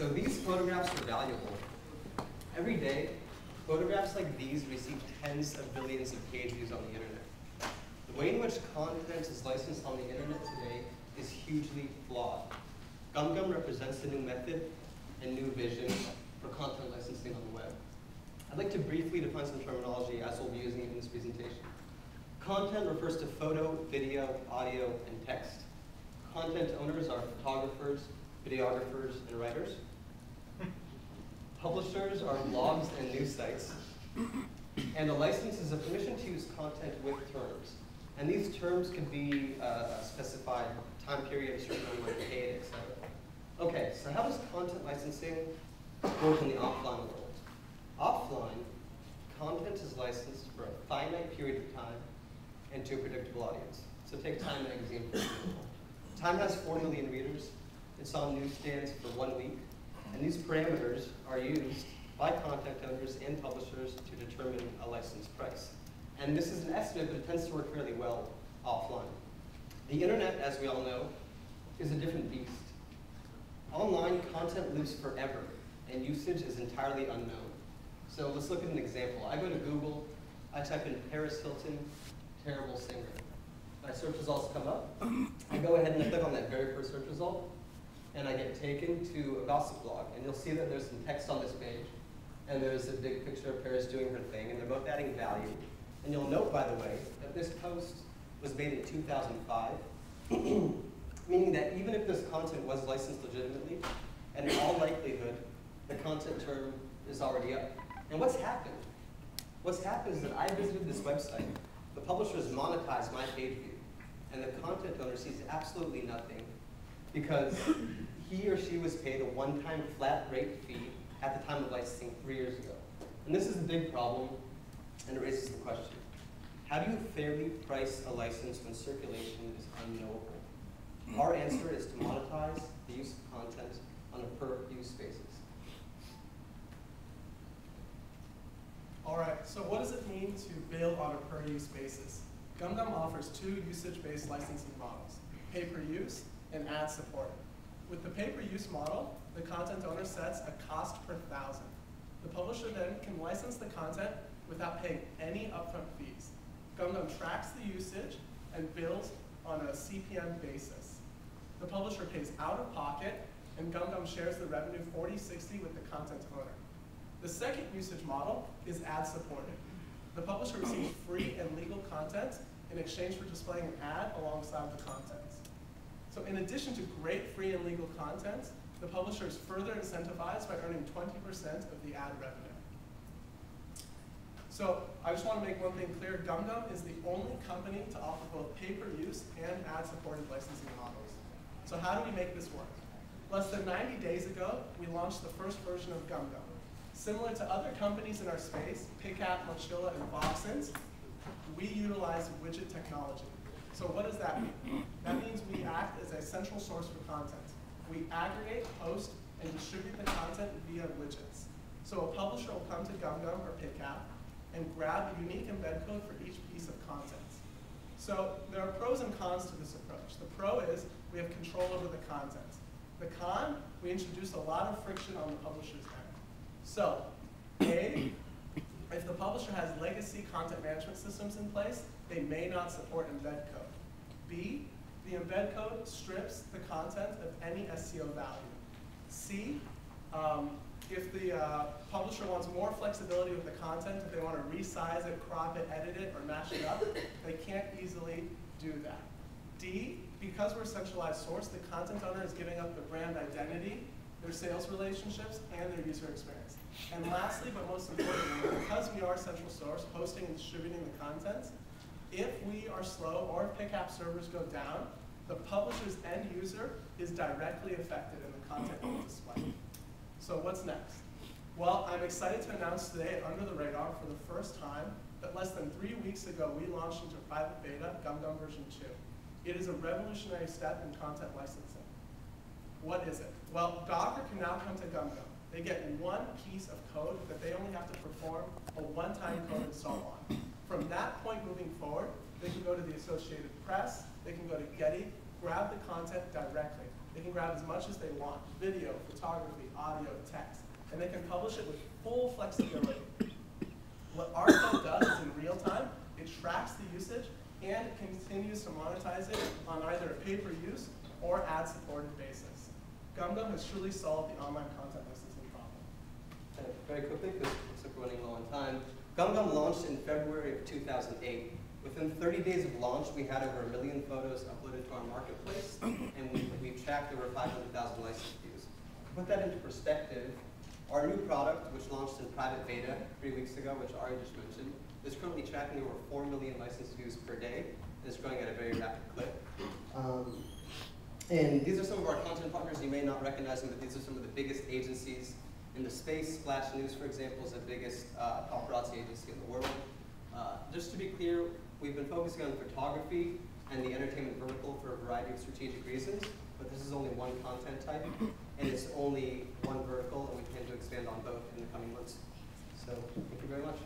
So these photographs are valuable. Every day, photographs like these receive tens of billions of page views on the internet. The way in which content is licensed on the internet today is hugely flawed. GumGum represents a new method and new vision for content licensing on the web. I'd like to briefly define some terminology as we'll be using it in this presentation. Content refers to photo, video, audio, and text. Content owners are photographers, videographers, and writers. Publishers are blogs and news sites. And a license is a permission to use content with terms. And these terms could be a specified time period, a certain amount paid, etc. Okay, so how does content licensing work in the offline world? Offline, content is licensed for a finite period of time and to a predictable audience. So take Time magazine, for example. Time has 4 million readers. It's on newsstands for 1 week. And these parameters are used by content owners and publishers to determine a license price. And this is an estimate, but it tends to work fairly well offline. The internet, as we all know, is a different beast. Online, content lives forever, and usage is entirely unknown. So let's look at an example. I go to Google, I type in Paris Hilton, terrible singer. My search results come up. I go ahead and I click on that very first search result, and I get taken to a gossip blog. And you'll see that there's some text on this page, and there's a big picture of Paris doing her thing, and they're both adding value. And you'll note, by the way, that this post was made in 2005, meaning that even if this content was licensed legitimately, and in all likelihood, the content term is already up. And what's happened? What's happened is that I visited this website, the publishers monetized my page view, and the content owner sees absolutely nothing because he or she was paid a one-time flat rate fee at the time of licensing 3 years ago. And this is a big problem, and it raises the question, how do you fairly price a license when circulation is unknowable? Our answer is to monetize the use of content on a per-use basis. All right, so what does it mean to bill on a per-use basis? GumGum offers 2 usage-based licensing models, pay-per-use and ad-supported. With the pay-per-use model, the content owner sets a cost per 1,000. The publisher then can license the content without paying any upfront fees. GumGum tracks the usage and bills on a CPM basis. The publisher pays out of pocket, and GumGum shares the revenue 40-60 with the content owner. The second usage model is ad-supported. The publisher receives free and legal content in exchange for displaying an ad alongside the contents. So in addition to great free and legal content, the publisher is further incentivized by earning 20% of the ad revenue. So I just want to make one thing clear. GumGum is the only company to offer both pay-per-use and ad-supported licensing models. So how do we make this work? Less than 90 days ago, we launched the first version of GumGum. Similar to other companies in our space, Picap, Mochila, and Voxens, we utilize widget technology. So what does that mean? That means we act as a central source for content. We aggregate, host, and distribute the content via widgets. So a publisher will come to GumGum or Picap and grab a unique embed code for each piece of content. So there are pros and cons to this approach. The pro is we have control over the content. The con, we introduce a lot of friction on the publisher's end. So, A, if the publisher has legacy content management systems in place, they may not support embed code. B, the embed code strips the content of any SEO value. C, if the publisher wants more flexibility with the content, if they want to resize it, crop it, edit it, or mash it up, they can't easily do that. D, because we're a centralized source, the content owner is giving up the brand identity, their sales relationships, and their user experience. And lastly, but most importantly, because we are a central source, hosting and distributing the content, if we are slow or if Picap servers go down, the publisher's end user is directly affected in the content we display. So what's next? Well, I'm excited to announce today, under the radar for the first time, that less than 3 weeks ago, we launched into private beta GumGum version 2. It is a revolutionary step in content licensing. What is it? Well, Docker can now come to GumGum. They get one piece of code that they only have to perform a one-time code install on. From that point moving forward, they can go to the Associated Press, they can go to Getty, grab the content directly. They can grab as much as they want: video, photography, audio, text, and they can publish it with full flexibility. What our code does is in real time, it tracks the usage and it continues to monetize it on either a pay-per-use or ad-supported basis. GumGum has truly solved the online content licensing problem. Very quickly, because it looks like we're running low on time. GumGum launched in February of 2008. Within 30 days of launch, we had over 1 million photos uploaded to our marketplace, and we've tracked over 500,000 license views. To put that into perspective, our new product, which launched in private beta 3 weeks ago, which Ari just mentioned, is currently tracking over 4 million license views per day, and is growing at a very rapid clip. And these are some of our content partners. You may not recognize them, but these are some of the biggest agencies in the space. Splash News, for example, is the biggest paparazzi agency in the world. Just to be clear, we've been focusing on photography and the entertainment vertical for a variety of strategic reasons, but this is only one content type, and it's only one vertical, and we plan to expand on both in the coming months. So thank you very much.